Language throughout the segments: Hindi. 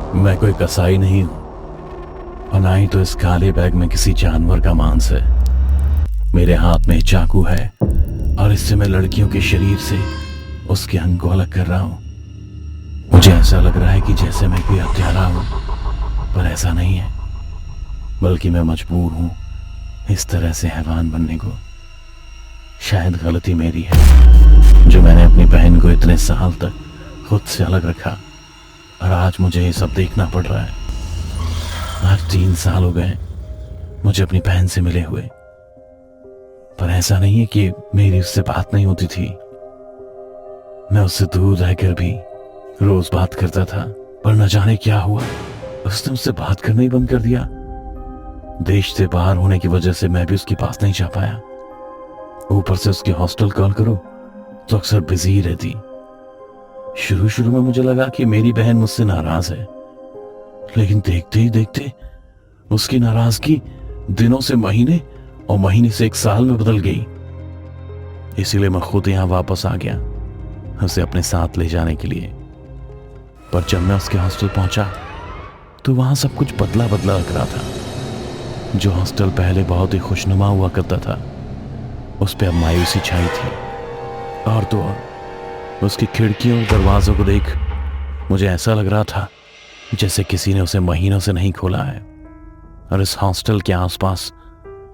मैं कोई कसाई नहीं हूं और ना ही तो इस काले बैग में किसी जानवर का मांस है। मेरे हाथ में चाकू है और इससे मैं लड़कियों के शरीर से उसके अंग को अलग कर रहा हूं। मुझे ऐसा लग रहा है कि जैसे मैं कोई हत्यारा हूं, पर ऐसा नहीं है, बल्कि मैं मजबूर हूं इस तरह से हैवान बनने को। शायद गलती मेरी है जो मैंने अपनी बहन को इतने साल तक खुद से अलग रखा और आज मुझे ये सब देखना पड़ रहा है। आज 3 साल हो गए मुझे अपनी बहन से मिले हुए, पर ऐसा नहीं है कि मेरी उससे बात नहीं होती थी। मैं उससे दूर रहकर भी रोज बात करता था, पर न जाने क्या हुआ, उसने मुझसे बात करना ही बंद कर दिया। देश से बाहर होने की वजह से मैं भी उसके पास नहीं जा पाया। ऊपर से उसकी हॉस्टल कॉल करो तो अक्सर बिजी ही रहती। शुरू शुरू में मुझे लगा कि मेरी बहन मुझसे नाराज है, लेकिन देखते ही देखते उसकी नाराजगी दिनों से महीने और महीने से 1 साल में बदल गई। इसीलिए मैं खुद यहां वापस आ गया उसे अपने साथ ले जाने के लिए। पर जब मैं उसके हॉस्टल पहुंचा तो वहां सब कुछ बदला बदला लग रहा था। जो हॉस्टल पहले बहुत ही खुशनुमा हुआ करता था, उस पर अब मायूसी छाई थी। और तो और उसकी खिड़कियों और दरवाजों को देख मुझे ऐसा लग रहा था जैसे किसी ने उसे महीनों से नहीं खोला है। और इस हॉस्टल के आसपास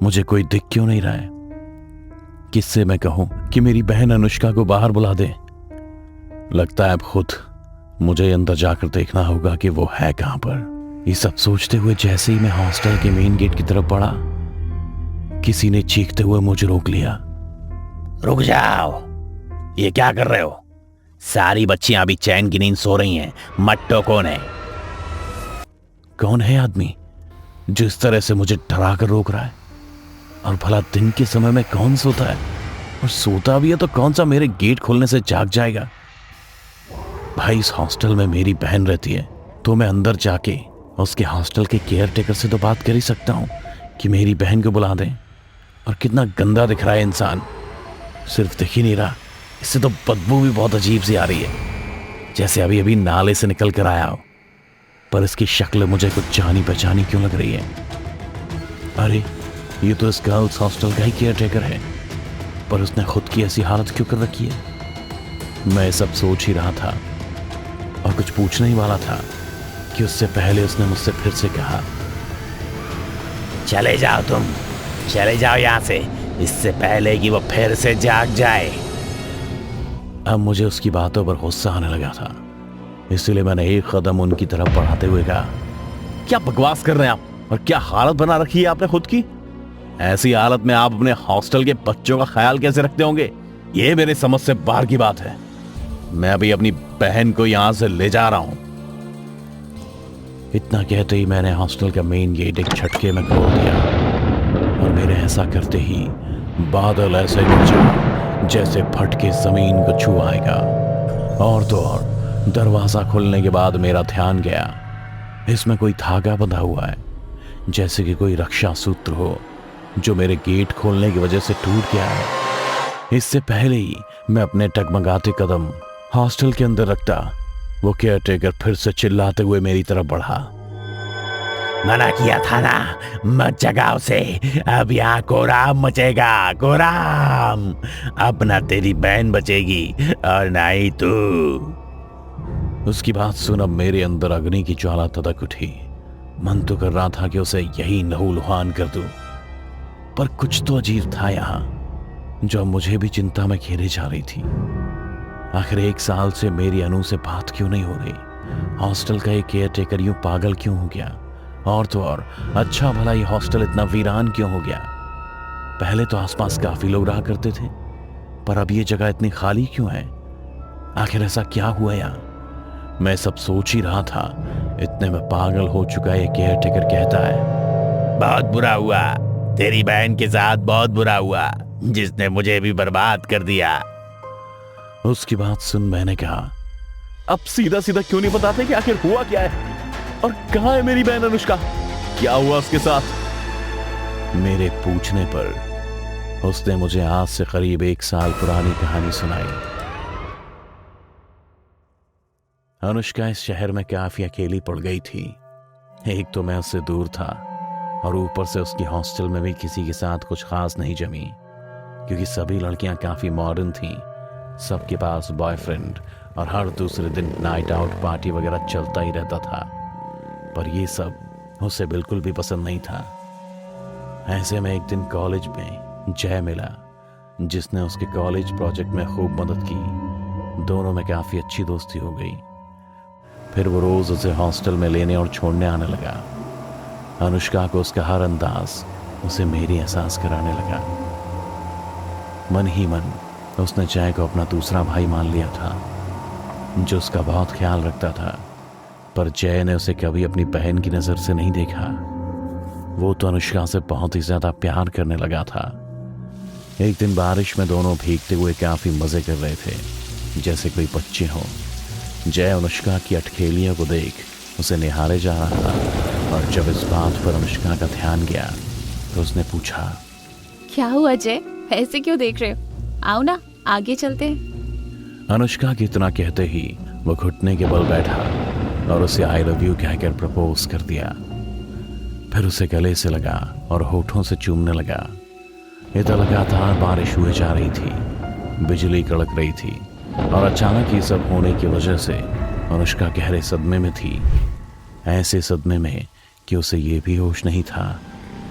मुझे कोई दिख क्यों नहीं रहा है। किससे मैं कहूं कि मेरी बहन अनुष्का को बाहर बुला दे। लगता है अब खुद मुझे अंदर जाकर देखना होगा कि वो है कहां पर। ये सब सोचते हुए जैसे ही मैं हॉस्टल के मेन गेट की तरफ बढ़ा, किसी ने चीखते हुए मुझे रोक लिया। रुक जाओ, ये क्या कर रहे हो? सारी बच्चियां अभी चैन की नींद सो रही हैं, मत टोको उन्हें। कौन है आदमी जो इस तरह से मुझे डरा कर रोक रहा है? और भला दिन के समय में कौन सोता है? और सोता भी है तो कौन सा मेरे गेट खोलने से जाग जाएगा? भाई, इस हॉस्टल में मेरी बहन रहती है, तो मैं अंदर जाके उसके हॉस्टल के केयर टेकर से तो बात कर ही सकता हूँ कि मेरी बहन को बुला दें। और कितना गंदा दिख रहा है इंसान, सिर्फ दिख ही नहीं रहा, इससे तो बदबू भी बहुत अजीब सी आ रही है, जैसे अभी अभी नाले से निकल कर आया हो। पर इसकी शक्ल मुझे कुछ जानी पहचानी क्यों लग रही है? अरे, ये तो इस गर्ल्स हॉस्टल का ही केयर टेकर है, पर उसने खुद की ऐसी हालत क्यों कर रखी है? मैं सब सोच ही रहा था और कुछ पूछने ही वाला था कि उससे पहले उसने मुझसे फिर से कहा, चले जाओ तुम, चले जाओ यहाँ से, इससे पहले कि वो फिर से जाग जाए। अब मुझे उसकी बातों पर गुस्सा आने लगा था, इसलिए मैंने एक कदम उनकी तरफ बढ़ाते हुए कहा, क्या बकवास कर रहे हैं आप? और क्या हालत बना रखी है आपने खुद की? ऐसी हालत में आप अपने हॉस्टल के बच्चों का ख्याल कैसे रखते होंगे? ये मेरे समझ से बाहर की बात है। मैं अभी अपनी बहन को यहां से ले जा रहा हूं। इतना कहते ही मैंने हॉस्टल का मेन गेट एक झटके में खोल दिया और मेरे ऐसा करते ही बादल ऐसे गरजा जैसे फटके जमीन को छू आएगा। और तो और दरवाजा खुलने के बाद मेरा ध्यान गया, इसमें कोई धागा बंधा हुआ है, जैसे कि कोई रक्षा सूत्र हो जो मेरे गेट खोलने की वजह से टूट गया है। इससे पहले ही मैं अपने टगमगाते कदम हॉस्टल के अंदर रखता, वो केयर टेकर फिर से चिल्लाते हुए मेरी तरफ बढ़ा। मना किया था ना, मत जगाओ से, अब यहाँ कोराम मचेगा, कोराम। अब ना तेरी बहन बचेगी और ना ही तू। उसकी बात सुन अब मेरे अंदर अग्नि की ज्वाला तदक उठी। मन तो कर रहा था कि उसे यही लहूलुहान कर दूं, पर कुछ तो अजीब था यहां जो मुझे भी चिंता में घेरे जा रही थी। आखिर 1 साल से मेरी अनु से बात क्यों नहीं हो रही? हॉस्टल का एक केयर टेकर यूं पागल क्यों हो गया? और तो और अच्छा भला ये हॉस्टल इतना वीरान क्यों हो गया? पहले तो आसपास काफी लोग रहा करते थे, पर अब ये जगह इतनी खाली क्यों है? आखिर ऐसा क्या हुआ यहाँ? मैं सब सोच ही रहा था, इतने में पागल हो चुका ये केयर टेकर कहता है, बहुत बुरा हुआ, तेरी बहन के साथ बहुत बुरा हुआ, जिसने मुझे भी बर्बाद कर दिया। उसकी बात सुन मैंने कहा, अब सीधा सीधा क्यों नहीं बताते कि आखिर हुआ क्या है? और कहां है मेरी बहन अनुष्का? क्या हुआ उसके साथ? मेरे पूछने पर उसने मुझे आज से करीब 1 साल पुरानी कहानी सुनाई। अनुष्का इस शहर में काफी अकेली पड़ गई थी। एक तो मैं उससे दूर था और ऊपर से उसकी हॉस्टल में भी किसी के साथ कुछ खास नहीं जमी, क्योंकि सभी लड़कियां काफी मॉडर्न थीं। सबके पास बॉयफ्रेंड और हर दूसरे दिन नाइट आउट पार्टी वगैरह चलता ही रहता था, पर ये सब उसे बिल्कुल भी पसंद नहीं था। ऐसे में एक दिन कॉलेज में जय मिला, जिसने उसके कॉलेज प्रोजेक्ट में खूब मदद की। दोनों में काफी अच्छी दोस्ती हो गई। फिर वो रोज उसे हॉस्टल में लेने और छोड़ने आने लगा। अनुष्का को उसका हर अंदाज उसे मेरी एहसास कराने लगा। मन ही मन उसने जय को अपना दूसरा भाई मान लिया था, जो उसका बहुत ख्याल रखता था। पर जय ने उसे कभी अपनी बहन की नजर से नहीं देखा। वो तो अनुष्का से बहुत ही ज्यादा प्यार करने लगा था। एक दिन बारिश में दोनों भीगते हुए काफी मजे कर रहे थे, जैसे कोई बच्चे हों। जय अनुष्का की अटखेलियों को देख उसे निहारे जा रहा था, और जब इस बात पर अनुष्का का ध्यान गया तो उसने पूछा, क्या हुआ जय, ऐसे क्यों देख रहे हो? आओ ना, आगे चलते हैं। अनुष्का की इतना कहते ही वो घुटने के बल बैठा और उसे आई लव यू कहकर प्रपोज कर दिया। फिर उसे गले से लगा और होठों से चूमने लगा। इधर लगातार बारिश हुए जा रही थी, बिजली कड़क रही थी, और अचानक ये सब होने की वजह से अनुष्का गहरे सदमे में थी। ऐसे सदमे में कि उसे ये भी होश नहीं था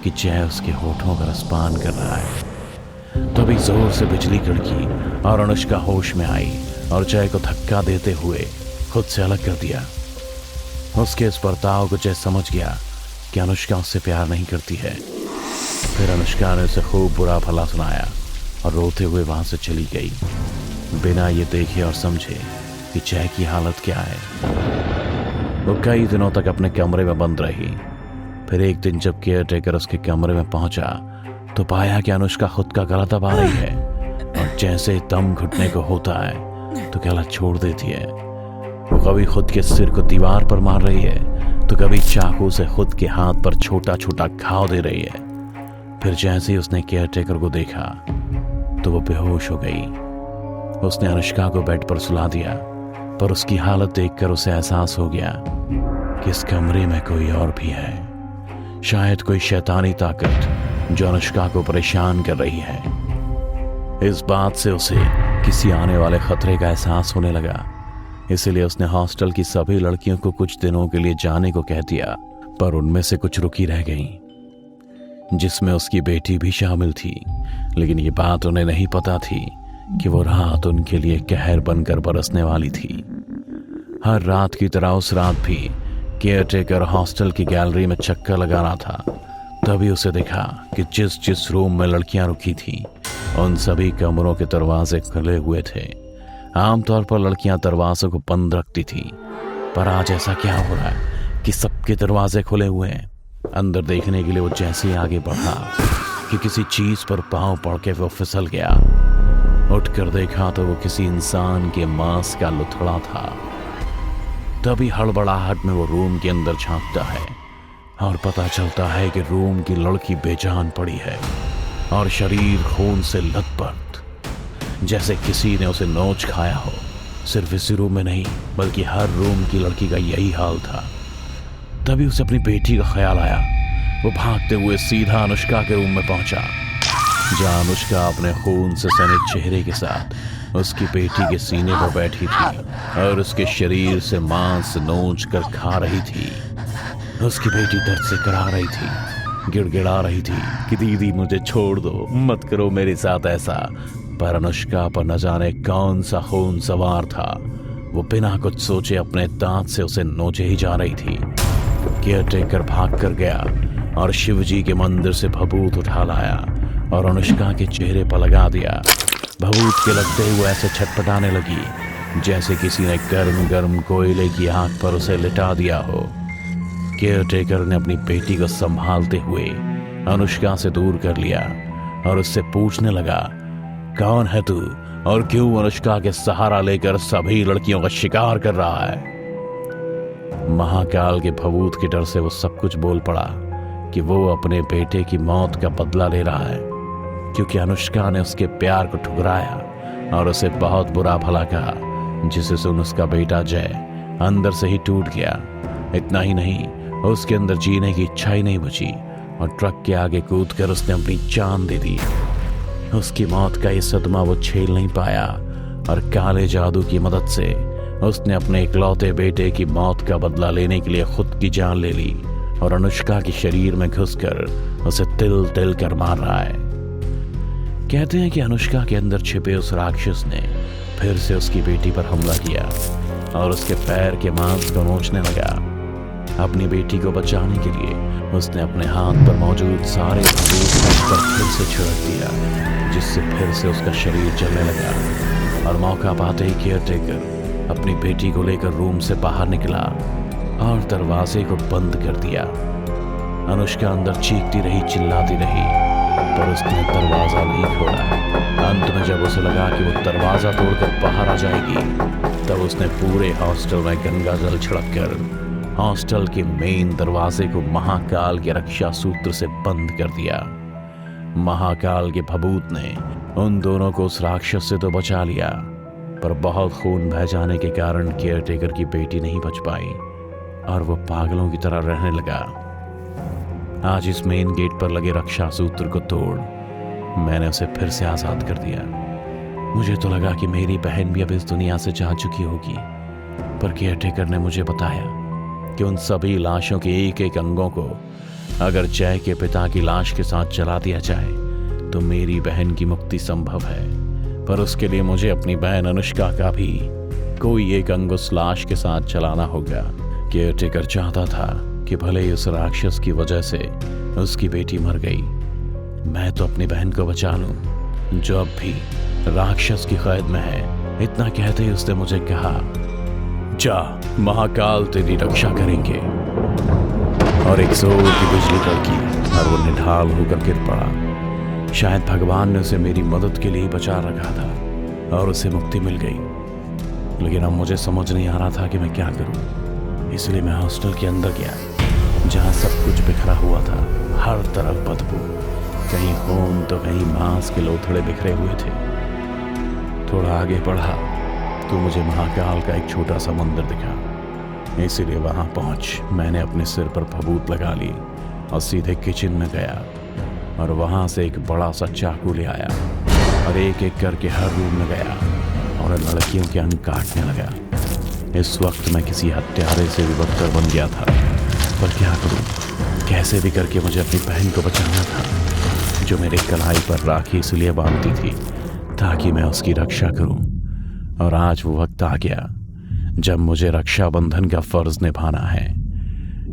कि जय उसके होठों का रसपान कर रहा है। तभी जोर से बिजली कड़की और अनुष्का होश में आई और जय को धक्का देते हुए खुद से अलग कर दिया। उसके इस बर्ताव को जय समझ गया कि अनुष्का उससे प्यार नहीं करती है। फिर अनुष्का ने उसे खूब बुरा भला सुनाया और रोते हुए वहां से चली गई, बिना ये देखे और समझे कि जय की हालत क्या है। वो कई दिनों तक अपने कमरे में बंद रही। फिर एक दिन जब केयर टेकर उसके कमरे में पहुंचा तो पाया कि अनुष्का खुद का गला दबा रही है, और जैसे दम घुटने को होता है तो गला छोड़ देती है। वो कभी खुद के सिर को दीवार पर मार रही है तो कभी चाकू से खुद के हाथ पर छोटा छोटा घाव दे रही है। फिर जैसे ही उसने केयर टेकर को देखा तो वो बेहोश हो गई। उसने अनुष्का को बेड पर सुला दिया, पर उसकी हालत देखकर उसे एहसास हो गया कि इस कमरे में कोई और भी है। शायद कोई शैतानी ताकत जो अनुष्का को परेशान कर रही है। इस बात से उसे किसी आने वाले खतरे का एहसास होने लगा। इसलिए उसने हॉस्टल की सभी लड़कियों को कुछ दिनों के लिए जाने को कह दिया, पर उनमें से कुछ रुकी रह गईं, जिसमें उसकी बेटी भी शामिल थी। लेकिन ये बात उन्हें नहीं पता थी कि वो रात उनके लिए कहर बनकर बरसने वाली थी। हर रात की तरह उस रात भी केयर टेकर हॉस्टल की गैलरी में चक्कर लगा रहा था। तभी उसे देखा कि जिस जिस रूम में लड़कियां रुकी थी उन सभी कमरों के दरवाजे खुले हुए थे। आमतौर पर लड़कियां दरवाजों को बंद रखती थी, पर आज ऐसा क्या हो रहा है कि सबके दरवाजे खुले हुए हैं। अंदर देखने के लिए वो जैसे ही आगे बढ़ा कि किसी चीज पर पांव पड़ के वो फिसल गया। उठकर देखा तो वो किसी इंसान के मांस का लुथड़ा था। तभी हड़बड़ाहट में वो रूम के अंदर झांकता है और पता चलता है कि रूम की लड़की बेजान पड़ी है और शरीर खून से लथपथ, जैसे किसी ने उसे नोच खाया हो। सिर्फ इसी रूम में नहीं बल्कि हर रूम की लड़की का यही हाल था। तभी उसे अपनी बेटी का ख्याल आया। वो भागते हुए सीधा अनुष्का के रूम में पहुंचा, जहां अनुष्का अपने खून से सने चेहरे के साथ उसकी बेटी के सीने पर बैठी थी और उसके शरीर से मांस नोच कर खा रही थी। उसकी बेटी दर्द से कराह रही थी, गिड़गिड़ा रही थी कि दीदी मुझे छोड़ दो, मत करो मेरे साथ ऐसा। पर अनुष्का पर न जाने कौन सा खून सवार था। वो बिना कुछ सोचे अपने दांत से उसे नोचे ही जा रही थी। केयर टेकर भाग कर गया और शिवजी के मंदिर से भभूत उठा लाया और अनुष्का के चेहरे पर लगा दिया। भभूत के लगते हुए ऐसे छटपटाने लगी जैसे किसी ने गर्म गर्म कोयले की आग पर उसे लिटा दिया हो। केयर टेकर ने अपनी बेटी को संभालते हुए अनुष्का से दूर कर लिया और उससे पूछने लगा, कौन है तू और क्यों अनुष्का के सहारा लेकर सभी लड़कियों का शिकार कर रहा है? महाकाल के भभूत के डर से वो सब कुछ बोल पड़ा कि वो अपने बेटे की मौत का बदला ले रहा है, क्योंकि अनुष्का ने उसके प्यार को ठुकराया और उसे बहुत बुरा भला कहा, जिसे सुन उसका बेटा जय अंदर से ही टूट गया। इतना ही नहीं, उसके अंदर जीने की इच्छा ही नहीं बची और ट्रक के आगे कूदकर उसने अपनी जान दे दी। उसकी मौत का ये सदमा वो झेल नहीं पाया और काले जादू की मदद से उसने अपने इकलौते बेटे की मौत का बदला लेने के लिए खुद की जान ले ली और अनुष्का के शरीर में घुसकर उसे तिल तिल कर मार रहा है। कहते हैं कि अनुष्का के अंदर छिपे उस राक्षस ने फिर से उसकी बेटी पर हमला किया और उसके पैर के मांस को नोचने लगा। अपनी बेटी को बचाने के लिए उसने अपने हाथ पर मौजूद सारे सबूत पर फिर से छिड़क दिया, जिससे फिर से उसका शरीर जलने लगा। और मौका पाते ही केयरटेकर अपनी बेटी को लेकर रूम से बाहर निकला और दरवाजे को बंद कर दिया। अनुष्का अंदर चीखती रही, चिल्लाती रही, पर उसने दरवाजा नहीं खोला। अंत में जब उसे लगा कि वो दरवाजा तोड़कर बाहर आ जाएगी, तब उसने पूरे हॉस्टल में गंगा जल छिड़ककर हॉस्टल के मेन दरवाजे को महाकाल के रक्षा सूत्र से बंद कर दिया। महाकाल के भभूत ने उन दोनों को उस राक्षस से तो बचा लिया, पर बहुत खून बह जाने के कारण केयरटेकर की बेटी नहीं बच पाई और वो पागलों की तरह रहने लगा। आज इस मेन गेट पर लगे रक्षा सूत्र को तोड़ मैंने उसे फिर से आजाद कर दिया। मुझे तो लगा कि मेरी बहन भी अब इस दुनिया से जा चुकी होगी, पर केयरटेकर ने मुझे बताया कि उन सभी लाशों के एक एक अंगों को अगर जय के पिता की लाश के साथ जला दिया जाए तो मेरी बहन की मुक्ति संभव है, पर उसके लिए मुझे अपनी बहन अनुष्का का भी कोई एक अंग उस लाश के साथ जलाना होगा। केयरटेकर चाहता था कि भले ही उस राक्षस की वजह से उसकी बेटी मर गई, मैं तो अपनी बहन को बचा लूं जो अब भी राक्षस की कैद में है। इतना कहते ही उसने मुझे कहा, जा, महाकाल तेरी रक्षा करेंगे। और एक जोर की बिजली कड़की और वो निढाल होकर गिर पड़ा। शायद भगवान ने उसे मेरी मदद के लिए ही बचा रखा था और उसे मुक्ति मिल गई। लेकिन अब मुझे समझ नहीं आ रहा था कि मैं क्या करूं, इसलिए मैं हॉस्टल के अंदर गया जहां सब कुछ बिखरा हुआ था। हर तरफ बदबू, कहीं खून तो कहीं मांस के लोथड़े बिखरे हुए थे। थोड़ा आगे बढ़ा तो मुझे महाकाल का एक छोटा सा मंदिर दिखा। इसीलिए वहां पहुंच मैंने अपने सिर पर भभूत लगा ली और सीधे किचन में गया और वहां से एक बड़ा सा चाकू ले आया और एक एक करके हर रूम में गया और लड़कियों के अंग काटने लगा। इस वक्त मैं किसी हत्यारे से भी बदतर बन गया था, पर क्या करूं, कैसे भी करके मुझे अपनी बहन को बचाना था जो मेरे कलाई पर राखी इसलिए बांधती थी ताकि मैं उसकी रक्षा करूं। और आज वो वक्त आ गया जब मुझे रक्षाबंधन का फर्ज निभाना है।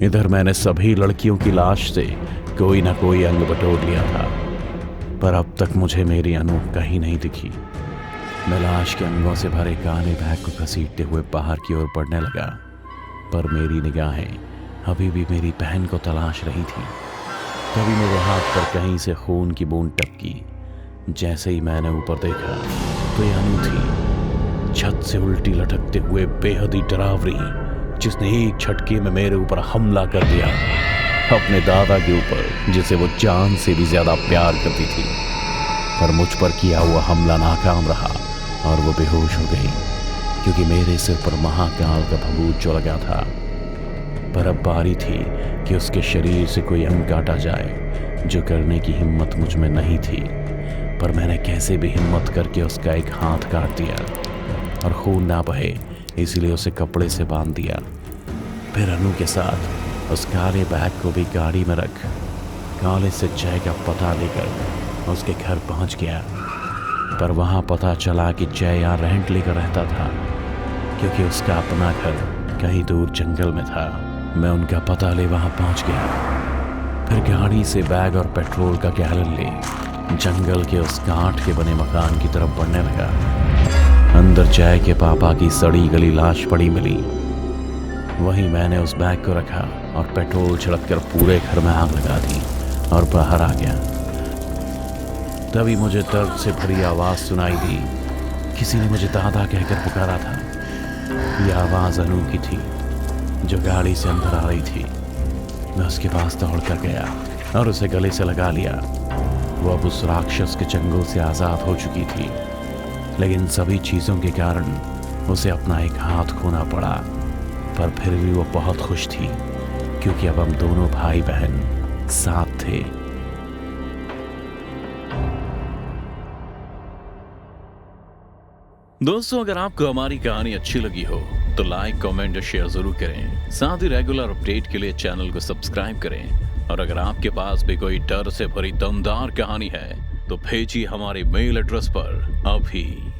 इधर मैंने सभी लड़कियों की लाश से कोई ना कोई अंग बटोर लिया था, पर अब तक मुझे मेरी अनु कहीं नहीं दिखी। मैं लाश के अंगों से भरे काले बैग को घसीटते हुए बाहर की ओर बढ़ने लगा, पर मेरी निगाहें अभी भी मेरी बहन को तलाश रही थी। तभी मेरे हाथ पर कहीं से खून की बूंद टपकी। जैसे ही मैंने ऊपर देखा तो ये अनु थी, छत से उल्टी लटकते हुए बेहद ही डरावनी, जिसने एक झटके में मेरे ऊपर हमला कर दिया, अपने दादा के ऊपर जिसे वो जान से भी ज्यादा प्यार करती थी। पर मुझ पर किया हुआ हमला नाकाम रहा और वो बेहोश हो गई, क्योंकि मेरे सिर पर महाकाल का भभूत जो लगा था। पर अब बारी थी कि उसके शरीर से कोई अंग काटा जाए, जो करने की हिम्मत मुझ में नहीं थी। पर मैंने कैसे भी हिम्मत करके उसका एक हाथ काट दिया और खून ना बहे इसलिए उसे कपड़े से बांध दिया। फिर अनु के साथ उस काले बैग को भी गाड़ी में रख काले से जय का पता लेकर उसके घर पहुंच गया। पर वहां पता चला कि जय यहाँ रेंट लेकर रहता था, क्योंकि उसका अपना घर कहीं दूर जंगल में था। मैं उनका पता ले वहां पहुंच गया। फिर गाड़ी से बैग और पेट्रोल का गैलन ले जंगल के उस कांट के बने मकान की तरफ बढ़ने लगा। अंदर जय के पापा की सड़ी गली लाश पड़ी मिली। वहीं मैंने उस बैग को रखा और पेट्रोल छिड़क कर पूरे घर में आग लगा दी और बाहर आ गया। तभी मुझे दर्द से भरी आवाज सुनाई दी। किसी ने मुझे दादा कहकर पुकारा था। यह आवाज अनु की थी जो गाड़ी से अंदर आ रही थी। मैं उसके पास दौड़ कर गया और उसे गले से लगा लिया। वो अब उस राक्षस के चंगुल से आजाद हो चुकी थी, लेकिन सभी चीजों के कारण उसे अपना एक हाथ खोना पड़ा। पर फिर भी वो बहुत खुश थी क्योंकि अब हम दोनों भाई बहन साथ थे। दोस्तों, अगर आपको हमारी कहानी अच्छी लगी हो तो लाइक, कमेंट और शेयर जरूर करें। साथ ही रेगुलर अपडेट के लिए चैनल को सब्सक्राइब करें। और अगर आपके पास भी कोई डर से भरी दमदार कहानी है तो भेजिए हमारे मेल एड्रेस पर अभी।